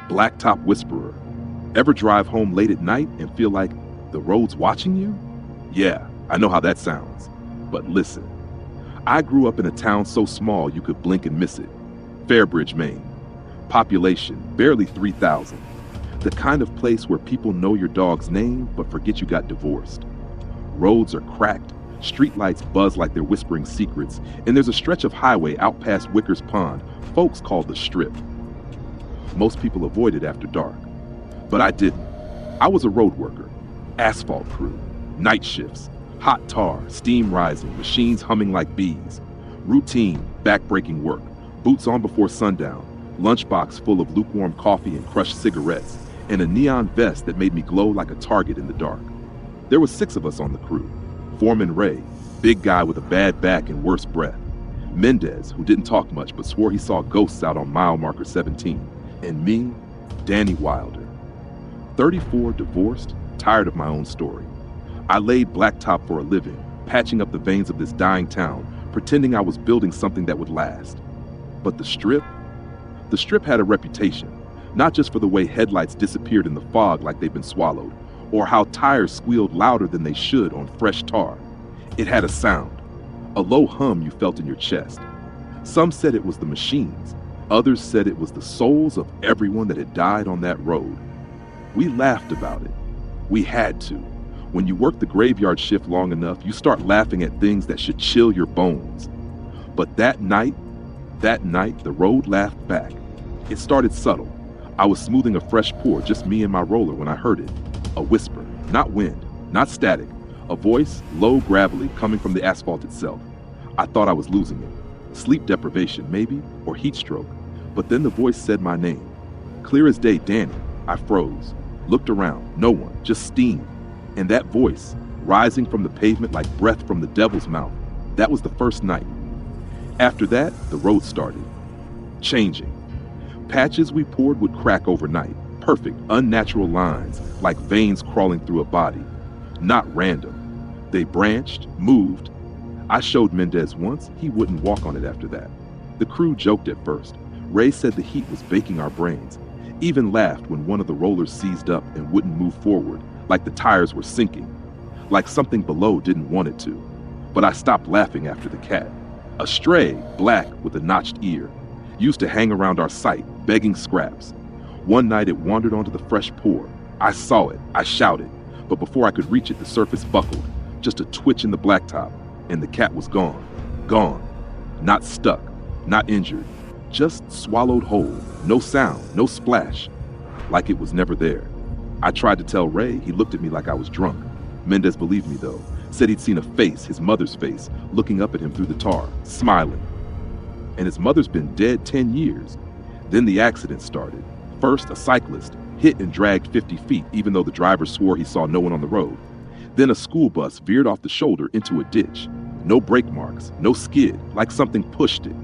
Blacktop whisperer. Ever drive home late at night and feel like the road's watching you? Yeah, I know how that sounds. But listen, I grew up in a town so small you could blink and miss it. Fairbridge, Maine. Population, barely 3,000. The kind of place where people know your dog's name but forget you got divorced. Roads are cracked, streetlights buzz like they're whispering secrets, and there's a stretch of highway out past Wicker's Pond folks call the Strip. Most people avoid it after dark. But I didn't. I was a road worker, asphalt crew, night shifts, hot tar, steam rising, machines humming like bees. Routine, back-breaking work, boots on before sundown, lunchbox full of lukewarm coffee and crushed cigarettes, and a neon vest that made me glow like a target in the dark. There were 6 of us on the crew. Foreman Ray, big guy with a bad back and worse breath. Mendez, who didn't talk much but swore he saw ghosts out on mile marker 17. And me, Danny Wilder. 34, divorced, tired of my own story. I laid blacktop for a living, patching up the veins of this dying town, pretending I was building something that would last. But the Strip had a reputation, not just for the way headlights disappeared in the fog like they'd been swallowed, or how tires squealed louder than they should on fresh tar. It had a sound, a low hum you felt in your chest. Some said it was the machines, others said it was the souls of everyone that had died on that road. We laughed about it. We had to. When you work the graveyard shift long enough, you start laughing at things that should chill your bones. But that night, the road laughed back. It started subtle. I was smoothing a fresh pour, just me and my roller, when I heard it. A whisper, not wind, not static. A voice, low, gravelly, coming from the asphalt itself. I thought I was losing it. Sleep deprivation, maybe, or heat stroke. But then the voice said my name. Clear as day, Danny. I froze. Looked around. No one, just steam. And that voice, rising from the pavement like breath from the devil's mouth. That was the first night. After that, the road started. Changing. Patches we poured would crack overnight. Perfect, unnatural lines, like veins crawling through a body. Not random. They branched, moved. I showed Mendez once, he wouldn't walk on it after that. The crew joked at first. Ray said the heat was baking our brains. Even laughed when one of the rollers seized up and wouldn't move forward, like the tires were sinking. Like something below didn't want it to. But I stopped laughing after the cat. A stray, black with a notched ear, used to hang around our site, begging scraps. One night it wandered onto the fresh pour. I saw it, I shouted, but before I could reach it, the surface buckled. Just a twitch in the blacktop, and the cat was gone. Gone. Not stuck, not injured, just swallowed whole. No sound, no splash, like it was never there. I tried to tell Ray, he looked at me like I was drunk. Mendez believed me though, said he'd seen a face, his mother's face, looking up at him through the tar, smiling. And his mother's been dead 10 years. Then the accident started. First, a cyclist, hit and dragged 50 feet, even though the driver swore he saw no one on the road. Then a school bus veered off the shoulder into a ditch. No brake marks, no skid, like something pushed it.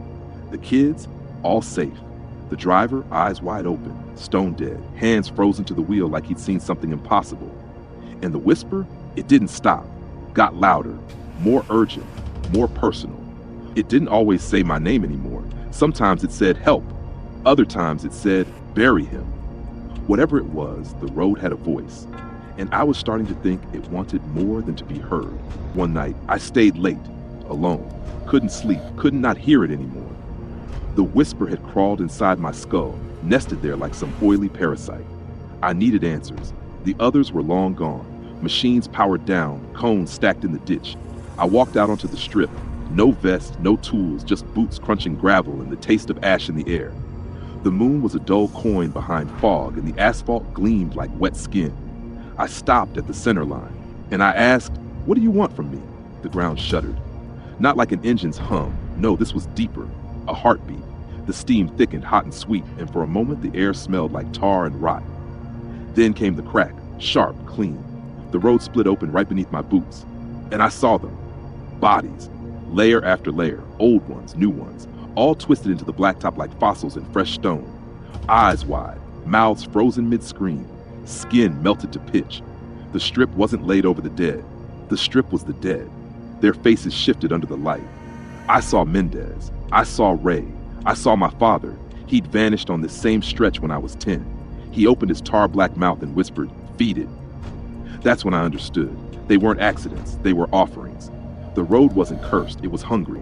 The kids, all safe. The driver, eyes wide open, stone dead, hands frozen to the wheel like he'd seen something impossible. And the whisper, it didn't stop, got louder, more urgent, more personal. It didn't always say my name anymore. Sometimes it said help. Other times it said bury him. Whatever it was, the road had a voice. And I was starting to think it wanted more than to be heard. One night, I stayed late, alone, couldn't sleep, could not hear it anymore. The whisper had crawled inside my skull, nested there like some oily parasite. I needed answers. The others were long gone. Machines powered down, cones stacked in the ditch. I walked out onto the strip. No vest, no tools, just boots crunching gravel and the taste of ash in the air. The moon was a dull coin behind fog, and the asphalt gleamed like wet skin. I stopped at the center line, and I asked, "What do you want from me?" The ground shuddered. Not like an engine's hum. No, this was deeper. A heartbeat. The steam thickened, hot and sweet, and for a moment the air smelled like tar and rot. Then came the crack, sharp, clean. The road split open right beneath my boots, and I saw them. Bodies, layer after layer, old ones, new ones, all twisted into the blacktop like fossils in fresh stone. Eyes wide, mouths frozen mid-scream, skin melted to pitch. The strip wasn't laid over the dead. The strip was the dead. Their faces shifted under the light. I saw Mendez. I saw Ray. I saw my father. He'd vanished on this same stretch when I was 10. He opened his tar-black mouth and whispered, "Feed it." That's when I understood. They weren't accidents, they were offerings. The road wasn't cursed, it was hungry.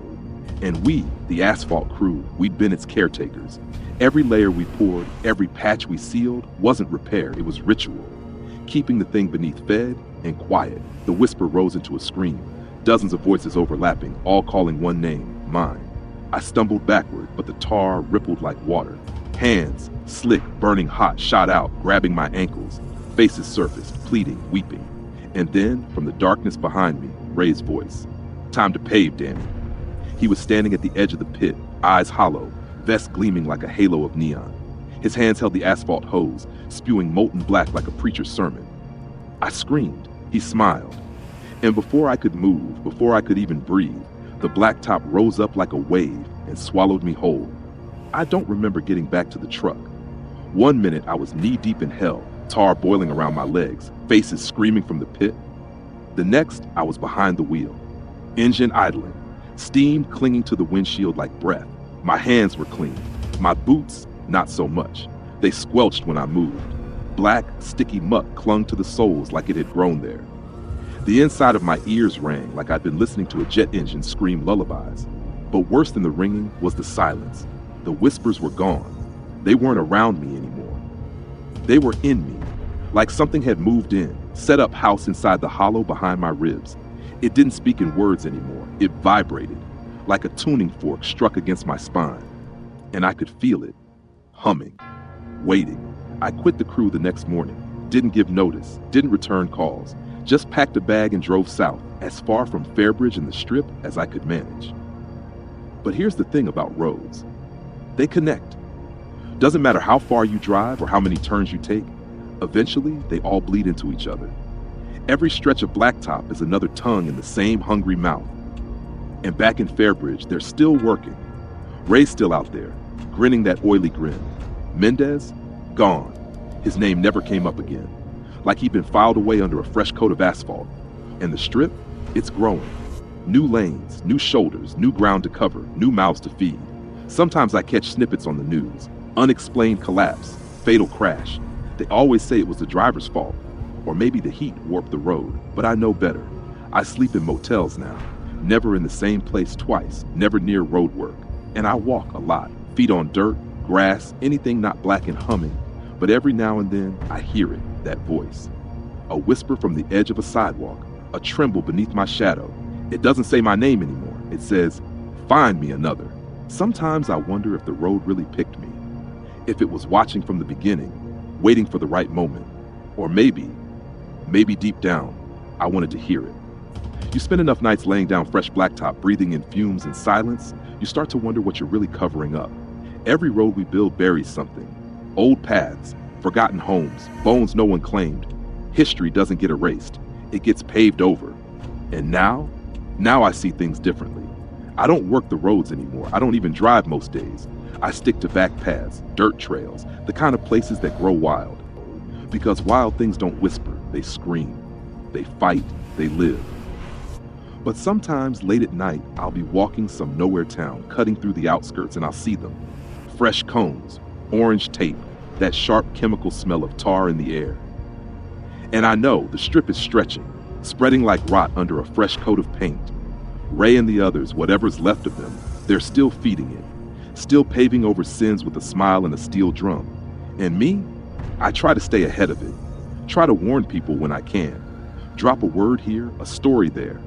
And we, the asphalt crew, we'd been its caretakers. Every layer we poured, every patch we sealed, wasn't repair, it was ritual. Keeping the thing beneath fed and quiet, the whisper rose into a scream. Dozens of voices overlapping, all calling one name, mine. I stumbled backward, but the tar rippled like water. Hands, slick, burning hot, shot out, grabbing my ankles. Faces surfaced, pleading, weeping. And then, from the darkness behind me, Ray's voice. "Time to pave, damn it." He was standing at the edge of the pit, eyes hollow, vest gleaming like a halo of neon. His hands held the asphalt hose, spewing molten black like a preacher's sermon. I screamed. He smiled. And before I could move, before I could even breathe, the blacktop rose up like a wave and swallowed me whole. I don't remember getting back to the truck. One minute I was knee-deep in hell, tar boiling around my legs, faces screaming from the pit. The next, I was behind the wheel, engine idling, steam clinging to the windshield like breath. My hands were clean. My boots, not so much. They squelched when I moved. Black, sticky muck clung to the soles like it had grown there. The inside of my ears rang like I'd been listening to a jet engine scream lullabies. But worse than the ringing was the silence. The whispers were gone. They weren't around me anymore. They were in me, like something had moved in, set up house inside the hollow behind my ribs. It didn't speak in words anymore. It vibrated, like a tuning fork struck against my spine. And I could feel it, humming, waiting. I quit the crew the next morning, didn't give notice, didn't return calls, just packed a bag and drove south, as far from Fairbridge and the Strip as I could manage. But here's the thing about roads. They connect. Doesn't matter how far you drive or how many turns you take, eventually they all bleed into each other. Every stretch of blacktop is another tongue in the same hungry mouth. And back in Fairbridge, they're still working. Ray's still out there, grinning that oily grin. Mendez? Gone. His name never came up again, like he'd been filed away under a fresh coat of asphalt. And the Strip? It's growing. New lanes, new shoulders, new ground to cover, new mouths to feed. Sometimes I catch snippets on the news. Unexplained collapse, fatal crash. They always say it was the driver's fault, or maybe the heat warped the road, but I know better. I sleep in motels now, never in the same place twice, never near roadwork. And I walk a lot, feet on dirt, grass, anything not black and humming. But every now and then, I hear it, that voice. A whisper from the edge of a sidewalk, a tremble beneath my shadow. It doesn't say my name anymore. It says, "Find me another." Sometimes I wonder if the road really picked me. If it was watching from the beginning, waiting for the right moment. Or maybe deep down, I wanted to hear it. You spend enough nights laying down fresh blacktop, breathing in fumes and silence, you start to wonder what you're really covering up. Every road we build buries something. Old paths, forgotten homes, bones no one claimed. History doesn't get erased. It gets paved over. And now I see things differently. I don't work the roads anymore. I don't even drive most days. I stick to back paths, dirt trails, the kind of places that grow wild. Because wild things don't whisper, they scream. They fight, they live. But sometimes late at night, I'll be walking some nowhere town, cutting through the outskirts, and I'll see them. Fresh cones, orange tape, that sharp chemical smell of tar in the air. And I know the Strip is stretching, spreading like rot under a fresh coat of paint. Ray and the others, whatever's left of them, they're still feeding it, still paving over sins with a smile and a steel drum. And me? I try to stay ahead of it, try to warn people when I can, drop a word here, a story there.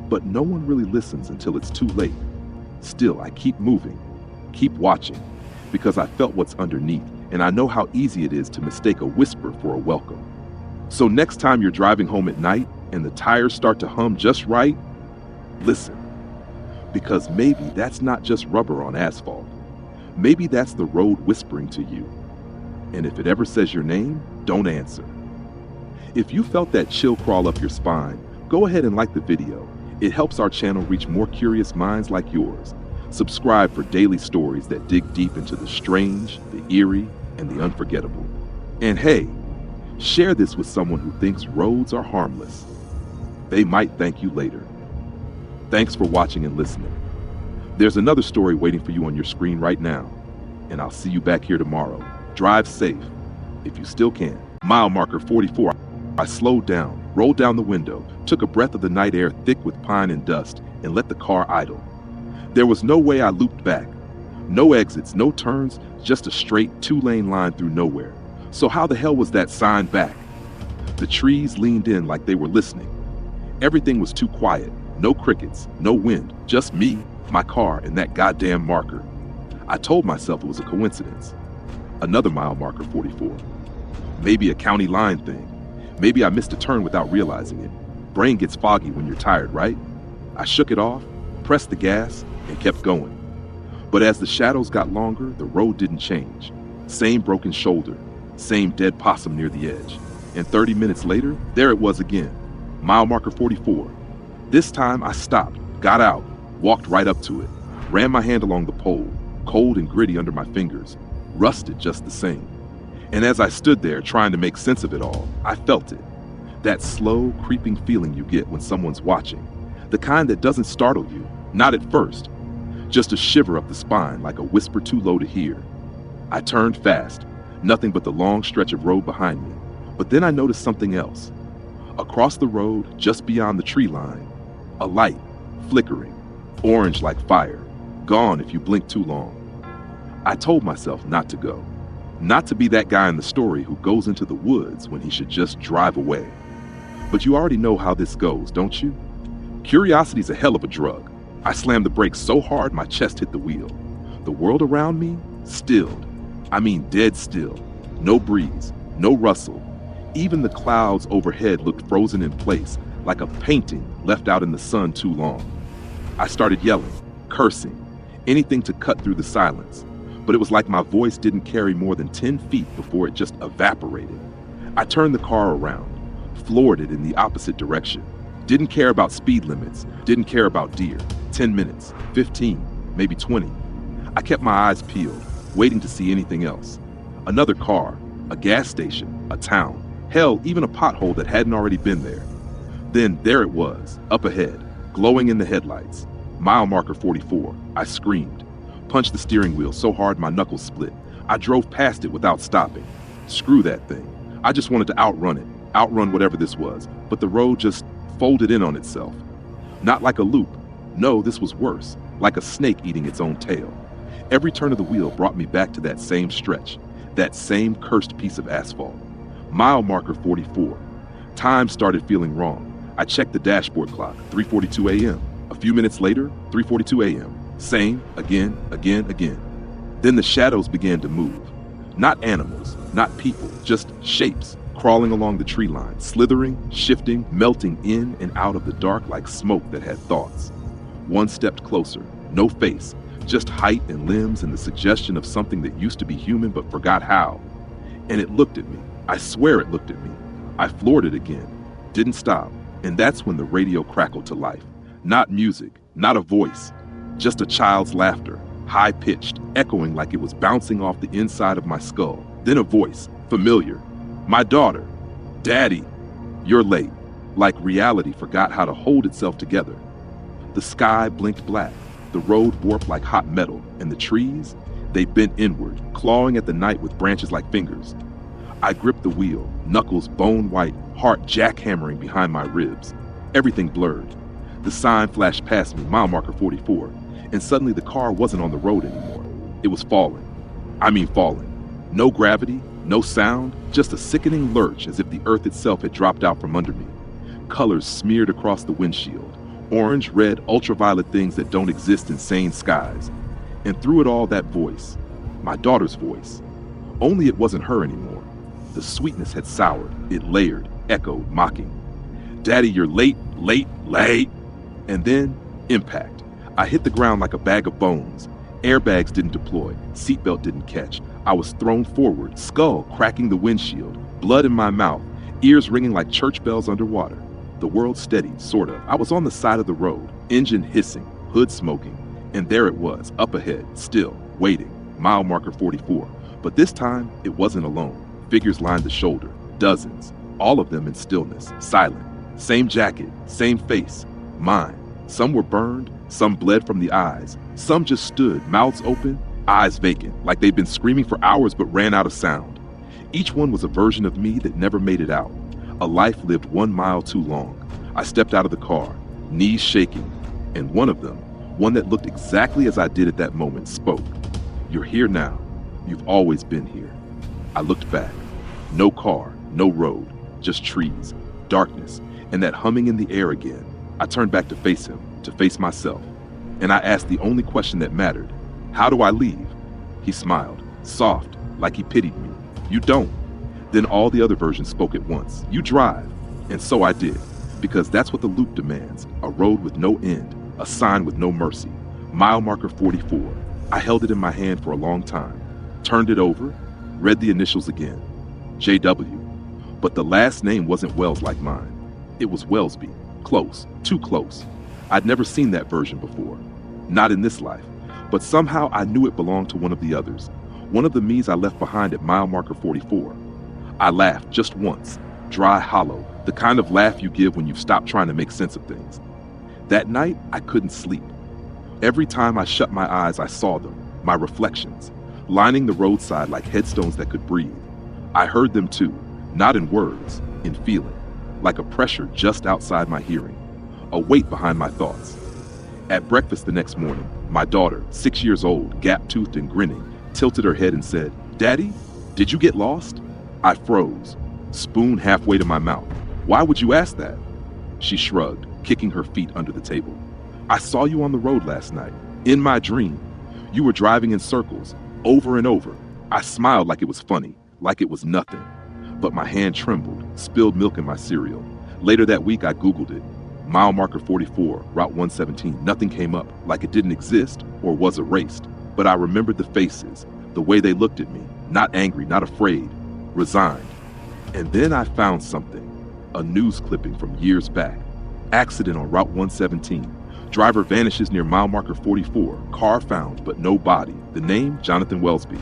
But no one really listens until it's too late. Still, I keep moving, keep watching, because I felt what's underneath, and I know how easy it is to mistake a whisper for a welcome. So next time you're driving home at night and the tires start to hum just right, listen. Because maybe that's not just rubber on asphalt. Maybe that's the road whispering to you. And if it ever says your name, don't answer. If you felt that chill crawl up your spine, go ahead and like the video. It helps our channel reach more curious minds like yours. Subscribe for daily stories that dig deep into the strange, the eerie, and the unforgettable. And hey, share this with someone who thinks roads are harmless. They might thank you later. Thanks for watching and listening. There's another story waiting for you on your screen right now, and I'll see you back here tomorrow. Drive safe if you still can. Mile marker 44. I slowed down, rolled down the window, took a breath of the night air thick with pine and dust, and let the car idle. There was no way I looped back. No exits, no turns, just a straight two-lane line through nowhere. So how the hell was that sign back? The trees leaned in like they were listening. Everything was too quiet. No crickets, no wind, just me, my car, and that goddamn marker. I told myself it was a coincidence. Another mile marker 44. Maybe a county line thing. Maybe I missed a turn without realizing it. Brain gets foggy when you're tired, right? I shook it off, pressed the gas, and kept going. But as the shadows got longer, the road didn't change. Same broken shoulder, same dead possum near the edge. And 30 minutes later, there it was again. Mile marker 44. This time I stopped, got out, walked right up to it, ran my hand along the pole, cold and gritty under my fingers, rusted just the same. And as I stood there trying to make sense of it all, I felt it. That slow, creeping feeling you get when someone's watching. The kind that doesn't startle you, not at first. Just a shiver up the spine like a whisper too low to hear. I turned fast, nothing but the long stretch of road behind me. But then I noticed something else. Across the road, just beyond the tree line, a light, flickering, orange like fire, gone if you blink too long. I told myself not to go. Not to be that guy in the story who goes into the woods when he should just drive away. But you already know how this goes, don't you? Curiosity's a hell of a drug. I slammed the brakes so hard my chest hit the wheel. The world around me, stilled. I mean dead still. No breeze, no rustle. Even the clouds overhead looked frozen in place, like a painting left out in the sun too long. I started yelling, cursing, anything to cut through the silence. But it was like my voice didn't carry more than 10 feet before it just evaporated. I turned the car around, floored it in the opposite direction. Didn't care about speed limits, didn't care about deer. 10 minutes, 15, maybe 20. I kept my eyes peeled, waiting to see anything else. Another car, a gas station, a town, hell, even a pothole that hadn't already been there. Then there it was, up ahead, glowing in the headlights. Mile marker 44. I screamed. Punched the steering wheel so hard my knuckles split. I drove past it without stopping. Screw that thing. I just wanted to outrun it, outrun whatever this was, but the road just folded in on itself. Not like a loop. No, this was worse, like a snake eating its own tail. Every turn of the wheel brought me back to that same stretch, that same cursed piece of asphalt. Mile marker 44. Time started feeling wrong. I checked the dashboard clock, 3:42 a.m. A few minutes later, 3:42 a.m. Same, again. Then the shadows began to move. Not animals, not people, just shapes, crawling along the tree line, slithering, shifting, melting in and out of the dark like smoke that had thoughts. One stepped closer, no face, just height and limbs and the suggestion of something that used to be human but forgot how. And it looked at me. I swear it looked at me. I floored it again, didn't stop, and that's when the radio crackled to life. Not music, not a voice, just a child's laughter, high-pitched, echoing like it was bouncing off the inside of my skull. Then a voice, familiar. My daughter. Daddy. You're late. Like reality forgot how to hold itself together. The sky blinked black. The road warped like hot metal. And the trees, they bent inward, clawing at the night with branches like fingers. I gripped the wheel, knuckles bone white, heart jackhammering behind my ribs. Everything blurred. The sign flashed past me, mile marker 44. And suddenly the car wasn't on the road anymore. It was falling. I mean falling. No gravity, no sound, just a sickening lurch as if the earth itself had dropped out from under me. Colors smeared across the windshield. Orange, red, ultraviolet things that don't exist in sane skies. And through it all, that voice. My daughter's voice. Only it wasn't her anymore. The sweetness had soured. It layered, echoed, mocking. Daddy, you're late. And then, impact. I hit the ground like a bag of bones. Airbags didn't deploy. Seatbelt didn't catch. I was thrown forward, skull cracking the windshield, blood in my mouth, ears ringing like church bells underwater. The world steadied, sort of. I was on the side of the road, engine hissing, hood smoking. And there it was, up ahead, still, waiting, mile marker 44. But this time, it wasn't alone. Figures lined the shoulder, dozens, all of them in stillness, silent. Same jacket, same face, mine. Some were burned, some bled from the eyes. Some just stood, mouths open, eyes vacant, like they'd been screaming for hours but ran out of sound. Each one was a version of me that never made it out, a life lived 1 mile too long. I stepped out of the car, knees shaking, and one of them, one that looked exactly as I did at that moment, spoke. "You're here now. You've always been here." I looked back. No car, no road, just trees, darkness, and that humming in the air again. I turned back to face him, to face myself, and I asked the only question that mattered. "How do I leave?" He smiled, soft, like he pitied me. "You don't." Then all the other versions spoke at once. "You drive." And so I did, because that's what the loop demands, a road with no end, a sign with no mercy. Mile marker 44. I held it in my hand for a long time, turned it over, read the initials again. JW. But the last name wasn't Wells like mine. It was Wellsby. Close, too close. I'd never seen that version before. Not in this life. But somehow I knew it belonged to one of the others. One of the me's I left behind at mile marker 44. I laughed just once, dry, hollow, the kind of laugh you give when you've stopped trying to make sense of things. That night, I couldn't sleep. Every time I shut my eyes, I saw them, my reflections, lining the roadside like headstones that could breathe. I heard them too, not in words, in feeling, like a pressure just outside my hearing, a weight behind my thoughts. At breakfast the next morning, my daughter, 6 years old, gap-toothed and grinning, tilted her head and said, "Daddy, did you get lost?" I froze, spoon halfway to my mouth. "Why would you ask that?" She shrugged, kicking her feet under the table. "I saw you on the road last night, in my dream. You were driving in circles, over and over." I smiled like it was funny, like it was nothing. But my hand trembled, spilled milk in my cereal. Later that week, I Googled it. Mile marker 44, Route 117. Nothing came up, like it didn't exist or was erased. But I remembered the faces, the way they looked at me, not angry, not afraid, resigned. And then I found something, a news clipping from years back. Accident on Route 117. Driver vanishes near mile marker 44. Car found, but no body. The name, Jonathan Wellsby.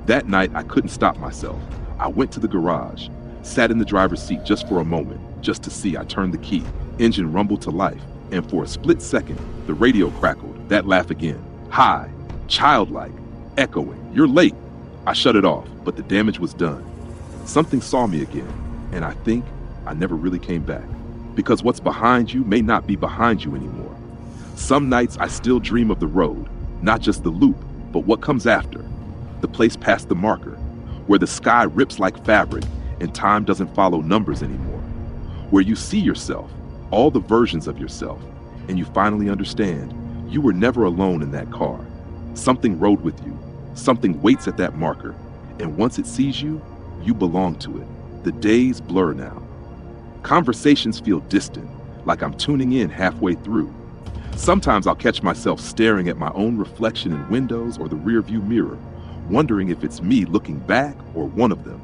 That night, I couldn't stop myself. I went to the garage, sat in the driver's seat just for a moment, just to see. I turned the key. Engine rumbled to life, and for a split second, the radio crackled. That laugh again. High, childlike, echoing. "You're late." I shut it off, but the damage was done. Something saw me again, and I think I never really came back. Because what's behind you may not be behind you anymore. Some nights I still dream of the road, not just the loop, but what comes after. The place past the marker, where the sky rips like fabric and time doesn't follow numbers anymore. Where you see yourself, all the versions of yourself, and you finally understand you were never alone in that car. Something rode with you, something waits at that marker, and once it sees you, you belong to it. The days blur now. Conversations feel distant, like I'm tuning in halfway through. Sometimes I'll catch myself staring at my own reflection in windows or the rearview mirror, wondering if it's me looking back or one of them.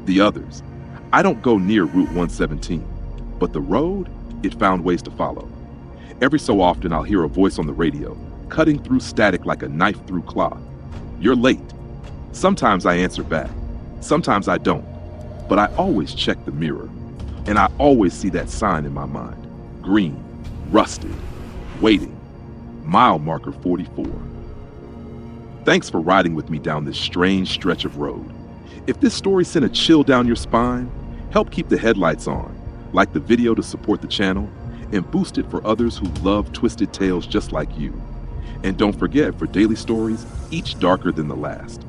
The others. I don't go near Route 117, but the road, it found ways to follow. Every so often I'll hear a voice on the radio, cutting through static like a knife through cloth. "You're late." Sometimes I answer back. Sometimes I don't. But I always check the mirror. And I always see that sign in my mind. Green, rusted, waiting. Mile marker 44. Thanks for riding with me down this strange stretch of road. If this story sent a chill down your spine, help keep the headlights on, like the video to support the channel, and boost it for others who love twisted tales just like you. And don't forget, for daily stories, each darker than the last.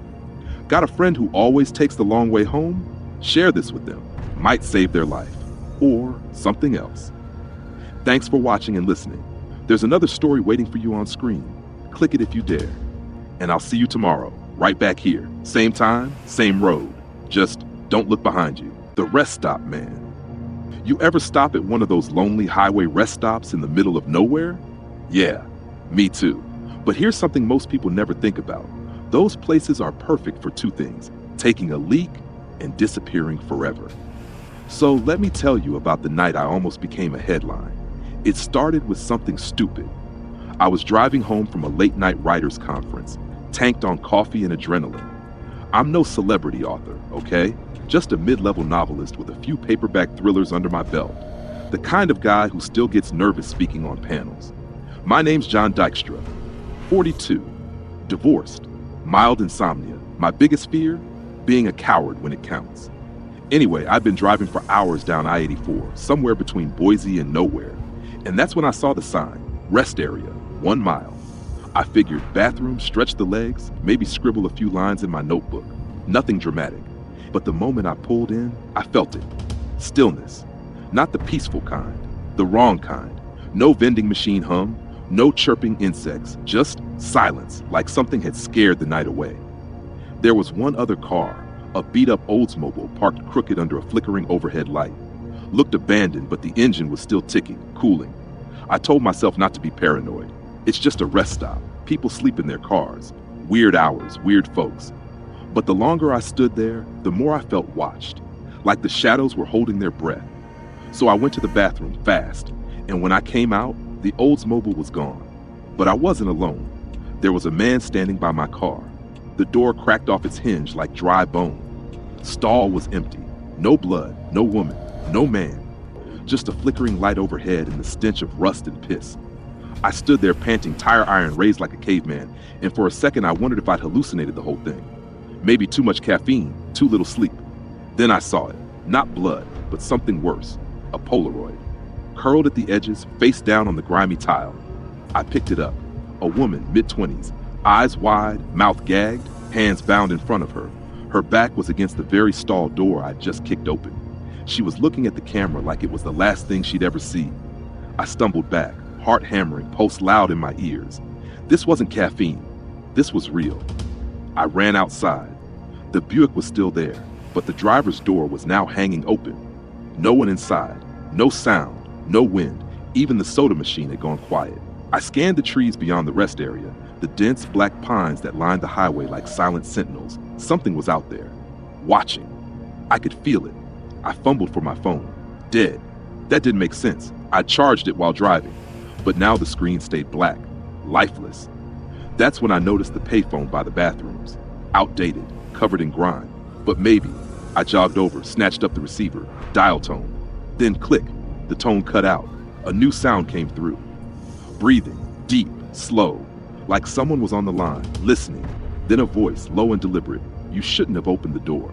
Got a friend who always takes the long way home? Share this with them. Might save their life. Or something else. Thanks for watching and listening. There's another story waiting for you on screen. Click it if you dare. And I'll see you tomorrow, right back here. Same time, same road. Just don't look behind you. The rest stop, man. You ever stop at one of those lonely highway rest stops in the middle of nowhere? Yeah, me too. But here's something most people never think about. Those places are perfect for two things: taking a leak and disappearing forever. So let me tell you about the night I almost became a headline. It started with something stupid. I was driving home from a late night writers conference, tanked on coffee and adrenaline. I'm no celebrity author, okay? Just a mid-level novelist with a few paperback thrillers under my belt. The kind of guy who still gets nervous speaking on panels. My name's John Dykstra, 42, divorced, mild insomnia. My biggest fear? being a coward when it counts. Anyway, I'd been driving for hours down I-84, somewhere between Boise and nowhere, and that's when I saw the sign, rest area, 1 mile. I figured bathroom, stretch the legs, maybe scribble a few lines in my notebook. Nothing dramatic. But the moment I pulled in, I felt it. Stillness. Not the peaceful kind, the wrong kind. No vending machine hum, no chirping insects, just silence, like something had scared the night away. There was one other car, a beat-up Oldsmobile parked crooked under a flickering overhead light. Looked abandoned, but the engine was still ticking, cooling. I told myself not to be paranoid. It's just a rest stop. People sleep in their cars. Weird hours, weird folks. But the longer I stood there, the more I felt watched, like the shadows were holding their breath. So I went to the bathroom fast, and when I came out, the Oldsmobile was gone. But I wasn't alone. There was a man standing by my car. The door cracked off its hinge like dry bone. Stall was empty. No blood, no woman, no man. Just a flickering light overhead and the stench of rust and piss. I stood there panting, tire iron raised like a caveman, and for a second I wondered if I'd hallucinated the whole thing. Maybe too much caffeine, too little sleep. Then I saw it. Not blood, but something worse. A Polaroid. Curled at the edges, face down on the grimy tile. I picked it up. A woman, mid-20s, eyes wide, mouth gagged, hands bound in front of her. Her back was against the very stall door I'd just kicked open. She was looking at the camera like it was the last thing she'd ever see. I stumbled back, heart hammering, pulse loud in my ears. This wasn't caffeine. This was real. I ran outside. The Buick was still there, but the driver's door was now hanging open. No one inside, no sound, no wind. Even the soda machine had gone quiet. I scanned the trees beyond the rest area, the dense black pines that lined the highway like silent sentinels. Something was out there, watching. I could feel it. I fumbled for my phone. Dead. That didn't make sense. I charged it while driving, but now the screen stayed black, lifeless. That's when I noticed the payphone by the bathrooms. Outdated, covered in grime. But maybe. I jogged over, snatched up the receiver, dial tone. Then click, the tone cut out. A new sound came through. Breathing, deep, slow, like someone was on the line, listening. Then a voice, low and deliberate. You shouldn't have opened the door.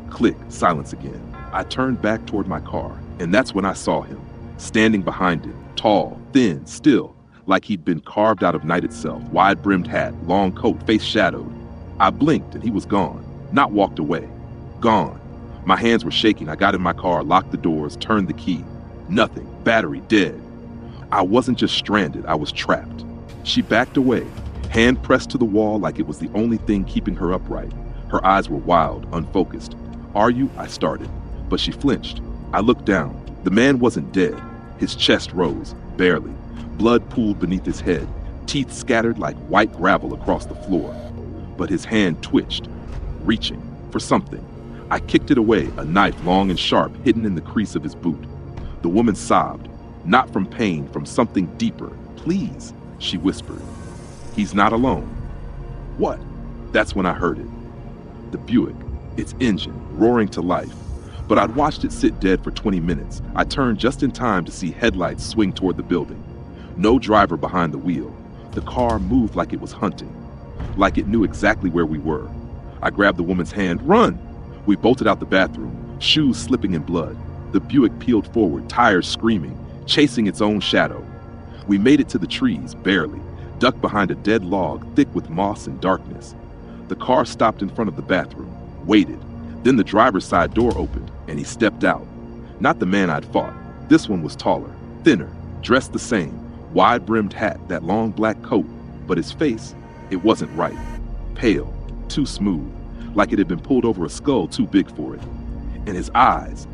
Click, silence again. I turned back toward my car, and that's when I saw him, standing behind it, tall, thin, still, like he'd been carved out of night itself, wide-brimmed hat, long coat, face shadowed. I blinked, and he was gone, not walked away. Gone. My hands were shaking. I got in my car, locked the doors, turned the key. Nothing. Battery dead. I wasn't just stranded, I was trapped. She backed away, hand pressed to the wall like it was the only thing keeping her upright. Her eyes were wild, unfocused. Are you? I started, but she flinched. I looked down. The man wasn't dead. His chest rose, barely. Blood pooled beneath his head, teeth scattered like white gravel across the floor. But his hand twitched, reaching for something. I kicked it away, a knife long and sharp hidden in the crease of his boot. The woman sobbed, not from pain, from something deeper. Please, she whispered. He's not alone. What? That's when I heard it. The Buick, its engine, roaring to life. But I'd watched it sit dead for 20 minutes. I turned just in time to see headlights swing toward the building. No driver behind the wheel. The car moved like it was hunting, like it knew exactly where we were. I grabbed the woman's hand. Run! We bolted out the bathroom, shoes slipping in blood. The Buick peeled forward, tires screaming, chasing its own shadow. We made it to the trees, barely, ducked behind a dead log thick with moss and darkness. The car stopped in front of the bathroom, waited. Then the driver's side door opened, and he stepped out. Not the man I'd fought. This one was taller, thinner, dressed the same, wide-brimmed hat, that long black coat. But his face, it wasn't right. Pale, too smooth, like it had been pulled over a skull too big for it. And his eyes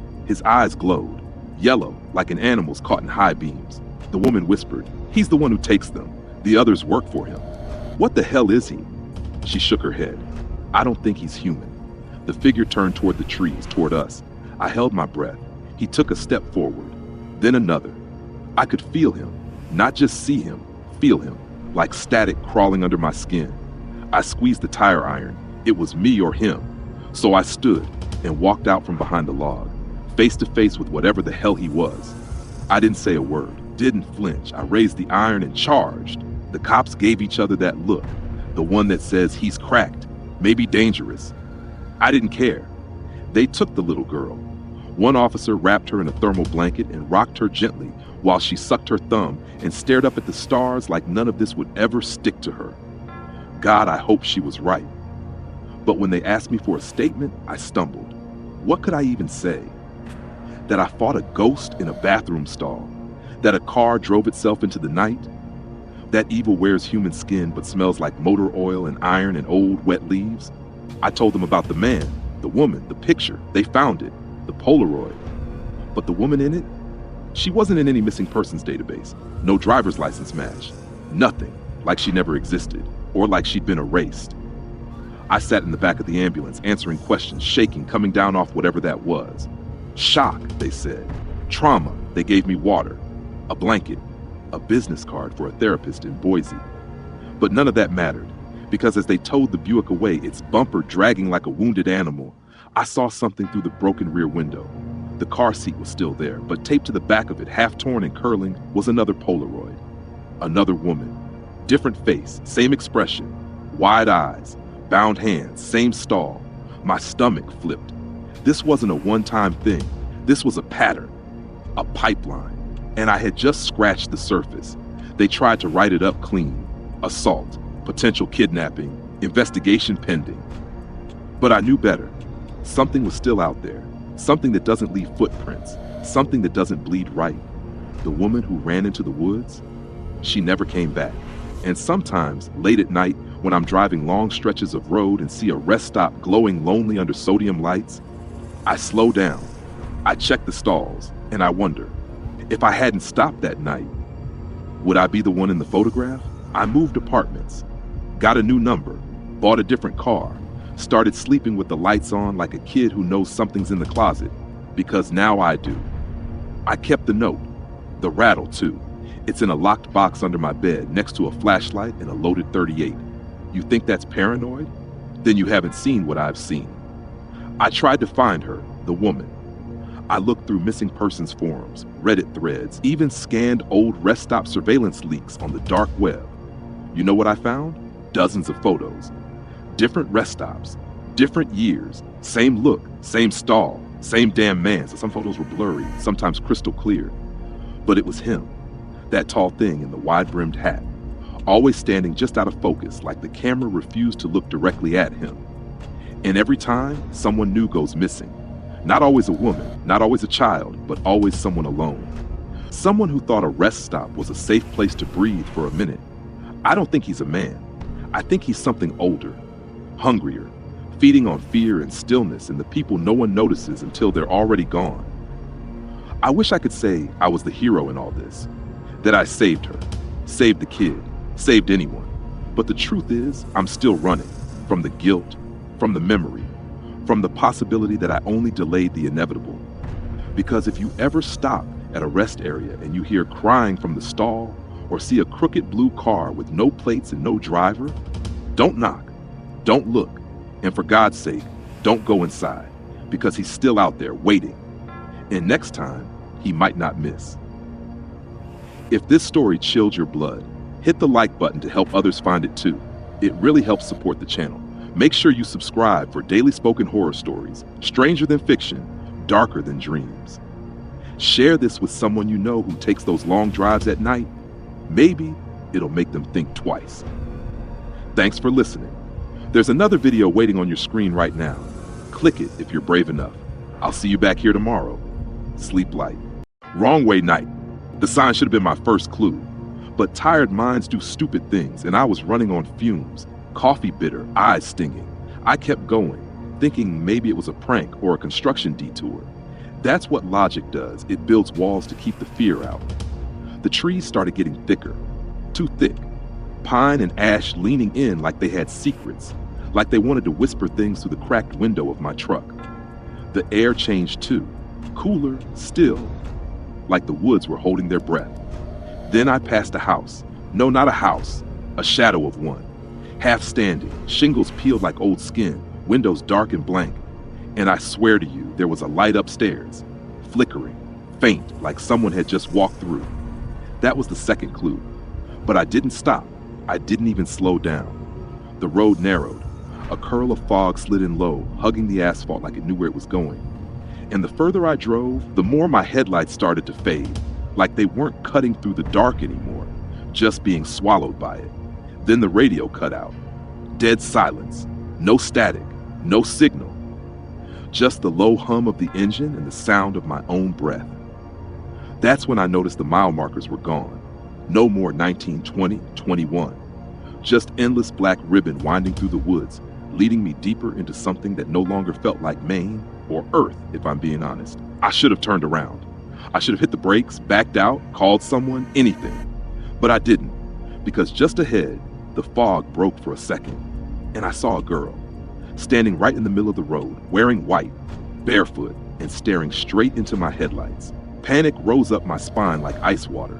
glowed, yellow, like an animal's caught in high beams. The woman whispered, he's the one who takes them. The others work for him. What the hell is he? She shook her head. I don't think he's human. The figure turned toward the trees, toward us. I held my breath. He took a step forward, then another. I could feel him, not just see him, feel him, like static crawling under my skin. I squeezed the tire iron. It was me or him. So I stood and walked out from behind the log, face to face with whatever the hell he was. I didn't say a word, didn't flinch. I raised the iron and charged. The cops gave each other that look, the one that says he's cracked, maybe dangerous. I didn't care. They took the little girl. One officer wrapped her in a thermal blanket and rocked her gently while she sucked her thumb and stared up at the stars like none of this would ever stick to her. God, I hope she was right. But when they asked me for a statement, I stumbled. What could I even say? That I fought a ghost in a bathroom stall? That a car drove itself into the night? That evil wears human skin but smells like motor oil and iron and old wet leaves? I told them about the man, the woman, the picture. They found it, the Polaroid. But the woman in it? She wasn't in any missing persons database. No driver's license match. Nothing, like she never existed, or like she'd been erased. I sat in the back of the ambulance, answering questions, shaking, coming down off whatever that was. Shock, they said. Trauma, they gave me water, a blanket, a business card for a therapist in Boise. But none of that mattered, because as they towed the Buick away, its bumper dragging like a wounded animal, I saw something through the broken rear window. The car seat was still there, but taped to the back of it, half torn and curling, was another Polaroid. Another woman. Different face, same expression, wide eyes, bound hands, same stall. My stomach flipped. This wasn't a one-time thing. This was a pattern, a pipeline. And I had just scratched the surface. They tried to write it up clean. Assault, potential kidnapping, investigation pending. But I knew better. Something was still out there. Something that doesn't leave footprints. Something that doesn't bleed right. The woman who ran into the woods, she never came back. And sometimes, late at night, when I'm driving long stretches of road and see a rest stop glowing lonely under sodium lights, I slow down. I check the stalls, and I wonder, if I hadn't stopped that night, would I be the one in the photograph? I moved apartments, got a new number, bought a different car, started sleeping with the lights on like a kid who knows something's in the closet, because now I do. I kept the note, the rattle too. It's in a locked box under my bed next to a flashlight and a loaded .38. You think that's paranoid? Then you haven't seen what I've seen. I tried to find her, the woman. I looked through missing persons forums, Reddit threads, even scanned old rest stop surveillance leaks on the dark web. You know what I found? Dozens of photos. Different rest stops, different years, same look, same stall, same damn man. So some photos were blurry, sometimes crystal clear. But it was him, that tall thing in the wide-brimmed hat, always standing just out of focus like the camera refused to look directly at him. And every time, someone new goes missing. Not always a woman, not always a child, but always someone alone. Someone who thought a rest stop was a safe place to breathe for a minute. I don't think he's a man. I think he's something older, hungrier, feeding on fear and stillness and the people no one notices until they're already gone. I wish I could say I was the hero in all this, that I saved her, saved the kid, saved anyone. But the truth is, I'm still running from the guilt, from the memory, from the possibility that I only delayed the inevitable. Because if you ever stop at a rest area and you hear crying from the stall or see a crooked blue car with no plates and no driver, don't knock, don't look, and for God's sake, don't go inside, because he's still out there waiting. And next time, he might not miss. If this story chilled your blood, hit the like button to help others find it too. It really helps support the channel. Make sure you subscribe for daily spoken horror stories, stranger than fiction, darker than dreams. Share this with someone you know who takes those long drives at night. Maybe it'll make them think twice. Thanks for listening. There's another video waiting on your screen right now. Click it if you're brave enough. I'll see you back here tomorrow. Sleep light. Wrong way night. The sign should have been my first clue. But tired minds do stupid things, and I was running on fumes. Coffee bitter, eyes stinging. I kept going, thinking maybe it was a prank or a construction detour. That's what logic does. It builds walls to keep the fear out. The trees started getting thicker, too thick. Pine and ash leaning in like they had secrets, like they wanted to whisper things through the cracked window of my truck. The air changed too, cooler still, like the woods were holding their breath. Then I passed a house. No, not a house, a shadow of one. Half standing, shingles peeled like old skin, windows dark and blank. And I swear to you, there was a light upstairs, flickering, faint, like someone had just walked through. That was the second clue. But I didn't stop. I didn't even slow down. The road narrowed. A curl of fog slid in low, hugging the asphalt like it knew where it was going. And the further I drove, the more my headlights started to fade, like they weren't cutting through the dark anymore, just being swallowed by it. Then the radio cut out. Dead silence. No static. No signal. Just the low hum of the engine and the sound of my own breath. That's when I noticed the mile markers were gone. No more 19, 20, 21. Just endless black ribbon winding through the woods, leading me deeper into something that no longer felt like Maine or Earth, if I'm being honest. I should have turned around. I should have hit the brakes, backed out, called someone, anything. But I didn't, because just ahead, the fog broke for a second, and I saw a girl, standing right in the middle of the road, wearing white, barefoot, and staring straight into my headlights. Panic rose up my spine like ice water.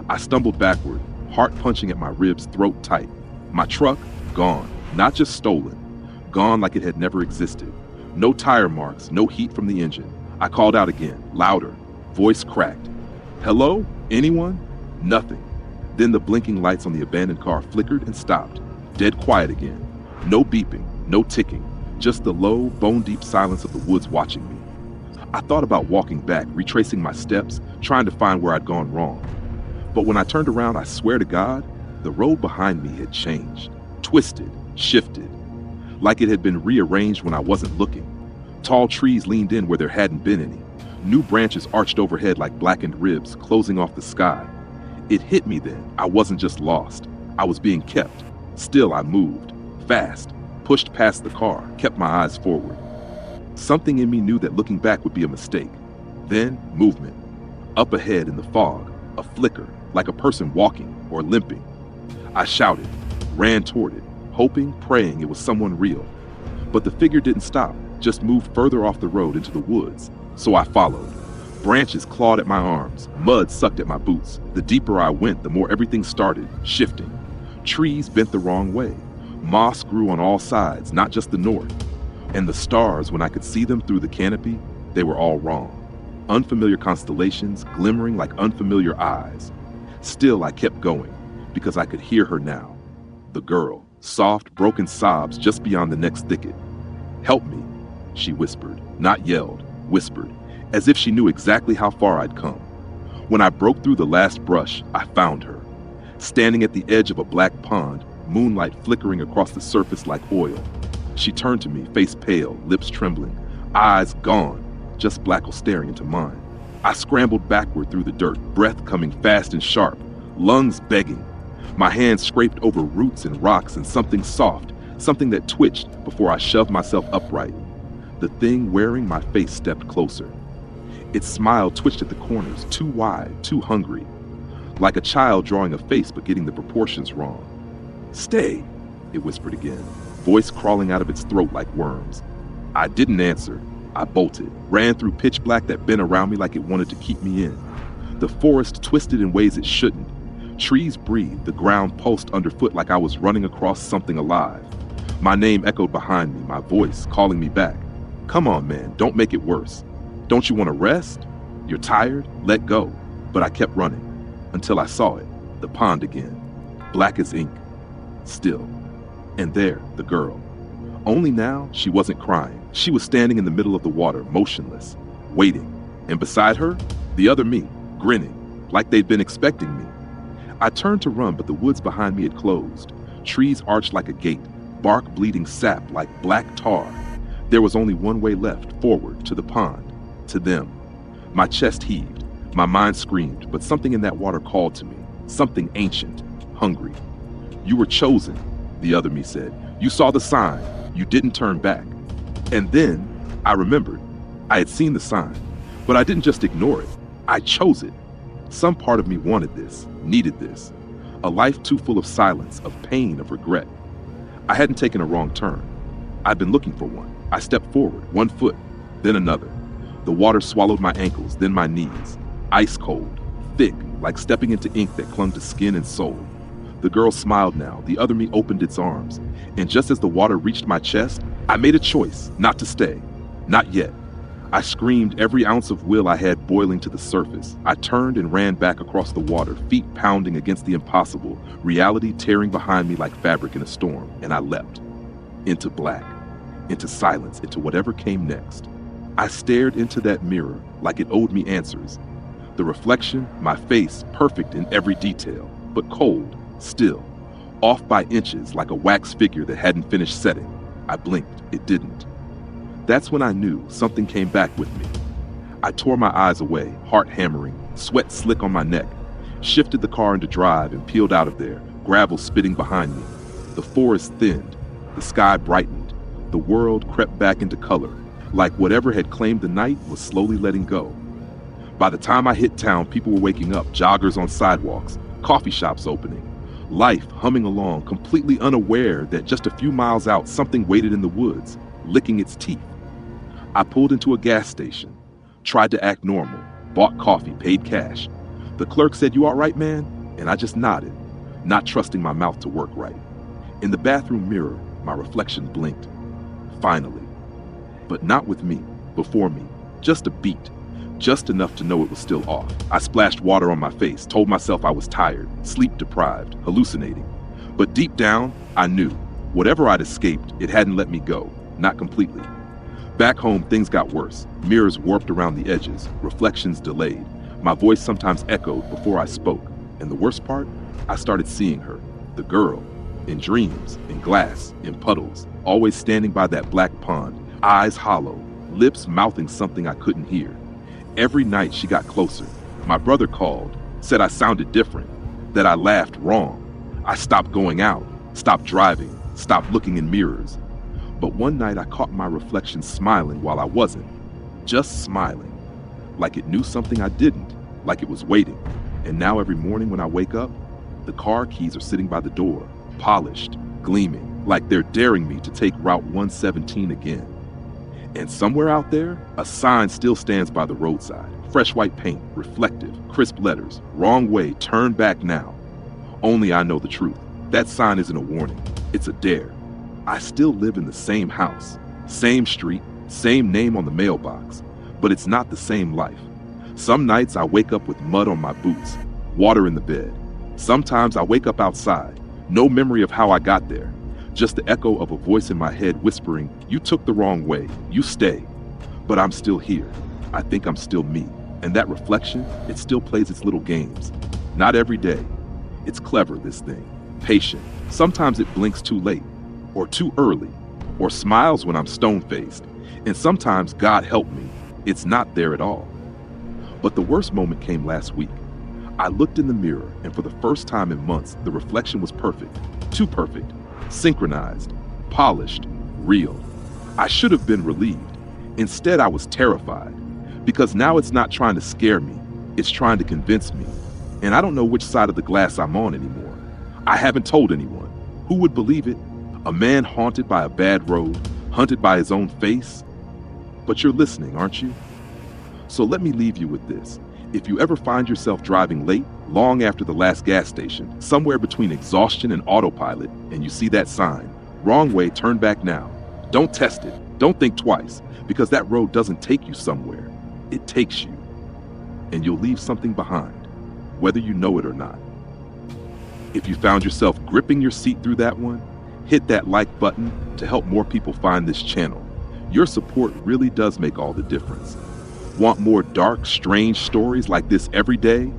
I stumbled backward, heart punching at my ribs, throat tight. My truck, gone, not just stolen, gone like it had never existed. No tire marks, no heat from the engine. I called out again, louder, voice cracked. Hello? Anyone? Nothing. Then the blinking lights on the abandoned car flickered and stopped. Dead quiet again. No beeping, no ticking, just the low, bone-deep silence of the woods watching me. I thought about walking back, retracing my steps, trying to find where I'd gone wrong. But when I turned around, I swear to God, the road behind me had changed, twisted, shifted, like it had been rearranged when I wasn't looking. Tall trees leaned in where there hadn't been any. New branches arched overhead like blackened ribs, closing off the sky. It hit me then. I wasn't just lost. I was being kept. Still, I moved, fast, pushed past the car, kept my eyes forward. Something in me knew that looking back would be a mistake. Then, movement. Up ahead in the fog, a flicker, like a person walking or limping. I shouted, ran toward it, hoping, praying it was someone real. But the figure didn't stop, just moved further off the road into the woods. So I followed. Branches clawed at my arms, mud sucked at my boots. The deeper I went, the more everything started shifting. Trees bent the wrong way. Moss grew on all sides, not just the north. And the stars, when I could see them through the canopy, they were all wrong. Unfamiliar constellations glimmering like unfamiliar eyes. Still, I kept going, because I could hear her now. The girl, soft, broken sobs just beyond the next thicket. Help me, she whispered, not yelled, whispered, as if she knew exactly how far I'd come. When I broke through the last brush, I found her, standing at the edge of a black pond, moonlight flickering across the surface like oil. She turned to me, face pale, lips trembling, eyes gone, just Blackle staring into mine. I scrambled backward through the dirt, breath coming fast and sharp, lungs begging. My hands scraped over roots and rocks and something soft, something that twitched before I shoved myself upright. The thing wearing my face stepped closer. Its smile twitched at the corners, too wide, too hungry. Like a child drawing a face but getting the proportions wrong. Stay, it whispered again, voice crawling out of its throat like worms. I didn't answer. I bolted, ran through pitch black that bent around me like it wanted to keep me in. The forest twisted in ways it shouldn't. Trees breathed, the ground pulsed underfoot like I was running across something alive. My name echoed behind me, my voice calling me back. Come on, man, don't make it worse. Don't you want to rest? You're tired? Let go. But I kept running, until I saw it, the pond again, black as ink, still. And there, the girl. Only now, she wasn't crying. She was standing in the middle of the water, motionless, waiting. And beside her, the other me, grinning, like they'd been expecting me. I turned to run, but the woods behind me had closed. Trees arched like a gate, bark bleeding sap like black tar. There was only one way left, forward, to the pond, to them. My chest heaved, my mind screamed, but something in that water called to me, something ancient, hungry. You were chosen, the other me said. You saw the sign, you didn't turn back. And then, I remembered, I had seen the sign, but I didn't just ignore it, I chose it. Some part of me wanted this, needed this. A life too full of silence, of pain, of regret. I hadn't taken a wrong turn. I'd been looking for one. I stepped forward, one foot, then another. The water swallowed my ankles, then my knees. Ice cold, thick, like stepping into ink that clung to skin and soul. The girl smiled now, the other me opened its arms. And just as the water reached my chest, I made a choice, not to stay. Not yet. I screamed, every ounce of will I had boiling to the surface. I turned and ran back across the water, feet pounding against the impossible, reality tearing behind me like fabric in a storm, and I leapt. into black, into silence, into whatever came next. I stared into that mirror like it owed me answers. The reflection, my face, perfect in every detail, but cold, still, off by inches like a wax figure that hadn't finished setting. I blinked, it didn't. That's when I knew something came back with me. I tore my eyes away, heart hammering, sweat slick on my neck, shifted the car into drive and peeled out of there, gravel spitting behind me. The forest thinned, the sky brightened, the world crept back into color, like whatever had claimed the night was slowly letting go. By the time I hit town, people were waking up, joggers on sidewalks, coffee shops opening, life humming along, completely unaware that just a few miles out, something waited in the woods, licking its teeth. I pulled into a gas station, tried to act normal, bought coffee, paid cash. The clerk said, "You all right, man?" And I just nodded, not trusting my mouth to work right. In the bathroom mirror, my reflection blinked. Finally. But not with me, before me, just a beat. Just enough to know it was still off. I splashed water on my face, told myself I was tired, sleep deprived, hallucinating. But deep down, I knew, whatever I'd escaped, it hadn't let me go, not completely. Back home, things got worse. Mirrors warped around the edges, reflections delayed. My voice sometimes echoed before I spoke. And the worst part, I started seeing her, the girl, in dreams, in glass, in puddles, always standing by that black pond, eyes hollow, lips mouthing something I couldn't hear. Every night she got closer. My brother called, said I sounded different, that I laughed wrong. I stopped going out, stopped driving, stopped looking in mirrors. But one night I caught my reflection smiling while I wasn't, just smiling, like it knew something I didn't, like it was waiting. And now every morning when I wake up, the car keys are sitting by the door, polished, gleaming, like they're daring me to take Route 117 again. And somewhere out there, a sign still stands by the roadside. Fresh white paint, reflective, crisp letters, wrong way, turn back now. Only I know the truth. That sign isn't a warning, it's a dare. I still live in the same house, same street, same name on the mailbox, but it's not the same life. Some nights I wake up with mud on my boots, water in the bed. Sometimes I wake up outside, no memory of how I got there. Just the echo of a voice in my head whispering, "You took the wrong way, you stay." But I'm still here. I think I'm still me. And that reflection, it still plays its little games. Not every day. It's clever, this thing. Patient. Sometimes it blinks too late, or too early, or smiles when I'm stone-faced. And sometimes, God help me, it's not there at all. But the worst moment came last week. I looked in the mirror, and for the first time in months, the reflection was perfect. Too perfect. Synchronized, polished, real. I should have been relieved. Instead, I was terrified, because now it's not trying to scare me, it's trying to convince me. And I don't know which side of the glass I'm on anymore. I haven't told anyone. Who would believe it? A man haunted by a bad road, hunted by his own face? But you're listening, aren't you? So let me leave you with this. If you ever find yourself driving late, long after the last gas station, somewhere between exhaustion and autopilot, and you see that sign, "Wrong way, turn back now," don't test it. Don't think twice, because that road doesn't take you somewhere. It takes you. And you'll leave something behind, whether you know it or not. If you found yourself gripping your seat through that one, hit that like button to help more people find this channel. Your support really does make all the difference. Want more dark, strange stories like this every day?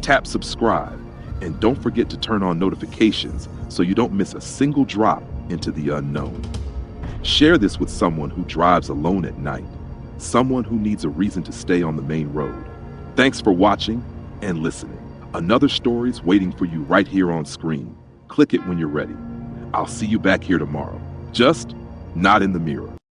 Tap subscribe, and don't forget to turn on notifications so you don't miss a single drop into the unknown. Share this with someone who drives alone at night, someone who needs a reason to stay on the main road. Thanks for watching and listening. Another story's waiting for you right here on screen. Click it when you're ready. I'll see you back here tomorrow, just not in the mirror.